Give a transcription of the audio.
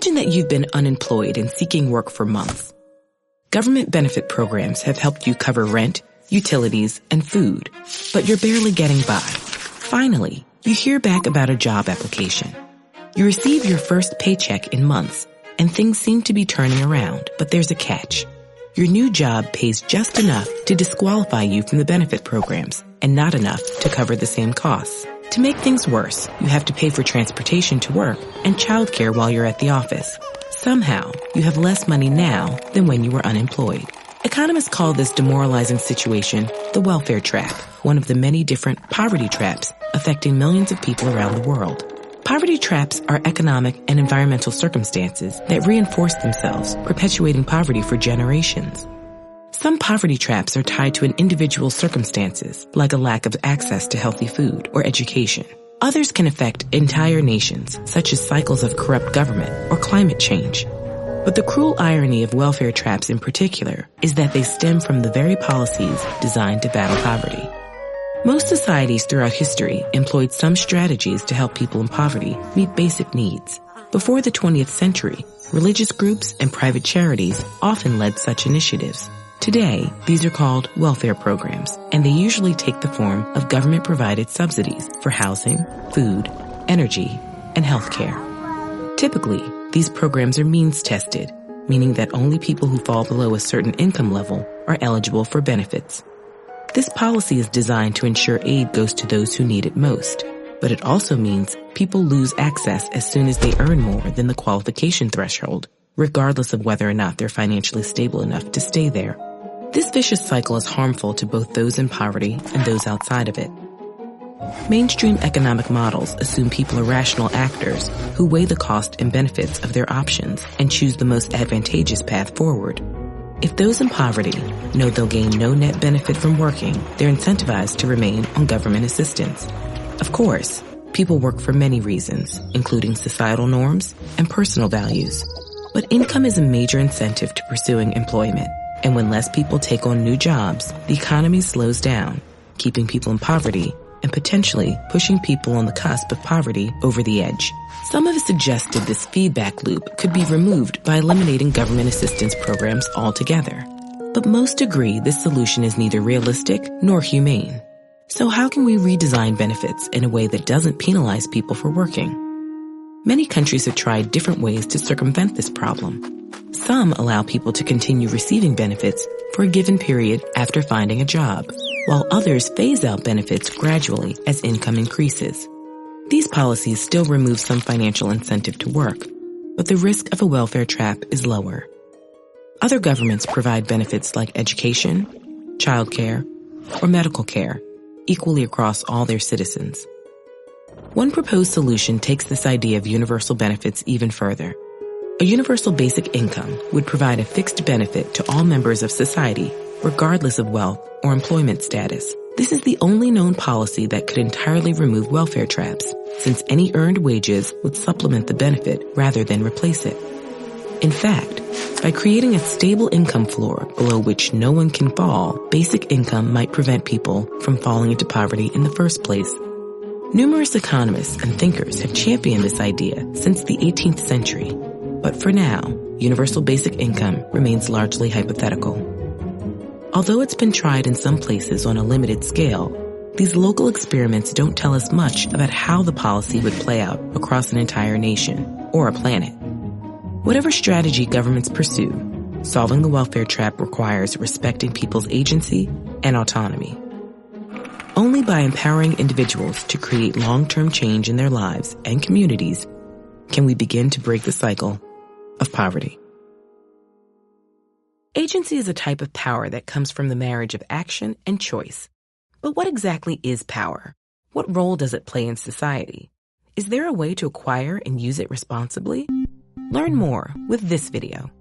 Imagine that you've been unemployed and seeking work for months. Government benefit programs have helped you cover rent, utilities, and food, but you're barely getting by. Finally, you hear back about a job application. You receive your first paycheck in months, and things seem to be turning around, but there's a catch. Your new job pays just enough to disqualify you from the benefit programs, and not enough to cover the same costs. To make things worse, you have to pay for transportation to work and childcare while you're at the office. Somehow, you have less money now than when you were unemployed. Economists call this demoralizing situation the welfare trap, one of the many different poverty traps affecting millions of people around the world. Poverty traps are economic and environmental circumstances that reinforce themselves, perpetuating poverty for generations. Some poverty traps are tied to an individual's circumstances, like a lack of access to healthy food or education. Others can affect entire nations, such as cycles of corrupt government or climate change. But the cruel irony of welfare traps in particular is that they stem from the very policies designed to battle poverty. Most societies throughout history employed some strategies to help people in poverty meet basic needs. Before the 20th century, religious groups and private charities often led such initiatives. Today, these are called welfare programs, and they usually take the form of government-provided subsidies for housing, food, energy, and healthcare. Typically, these programs are means-tested, meaning that only people who fall below a certain income level are eligible for benefits. This policy is designed to ensure aid goes to those who need it most, but it also means people lose access as soon as they earn more than the qualification threshold, regardless of whether or not they're financially stable enough to stay there. This vicious cycle is harmful to both those in poverty and those outside of it. Mainstream economic models assume people are rational actors who weigh the cost and benefits of their options and choose the most advantageous path forward. If those in poverty know they'll gain no net benefit from working, they're incentivized to remain on government assistance. Of course, people work for many reasons, including societal norms and personal values. But income is a major incentive to pursuing employment. And when less people take on new jobs, the economy slows down, keeping people in poverty and potentially pushing people on the cusp of poverty over the edge. Some have suggested this feedback loop could be removed by eliminating government assistance programs altogether. But most agree this solution is neither realistic nor humane. So how can we redesign benefits in a way that doesn't penalize people for working? Many countries have tried different ways to circumvent this problem. Some allow people to continue receiving benefits for a given period after finding a job, while others phase out benefits gradually as income increases. These policies still remove some financial incentive to work, but the risk of a welfare trap is lower. Other governments provide benefits like education, childcare, or medical care, equally across all their citizens. One proposed solution takes this idea of universal benefits even further. A universal basic income would provide a fixed benefit to all members of society, regardless of wealth or employment status. This is the only known policy that could entirely remove welfare traps, since any earned wages would supplement the benefit rather than replace it. In fact, by creating a stable income floor below which no one can fall, basic income might prevent people from falling into poverty in the first place. Numerous economists and thinkers have championed this idea since the 18th century. But for now, universal basic income remains largely hypothetical. Although it's been tried in some places on a limited scale, these local experiments don't tell us much about how the policy would play out across an entire nation or a planet. Whatever strategy governments pursue, solving the welfare trap requires respecting people's agency and autonomy. Only by empowering individuals to create long-term change in their lives and communities can we begin to break the cycle of poverty. Agency is a type of power that comes from the marriage of action and choice. But what exactly is power? What role does it play in society? Is there a way to acquire and use it responsibly? Learn more with this video.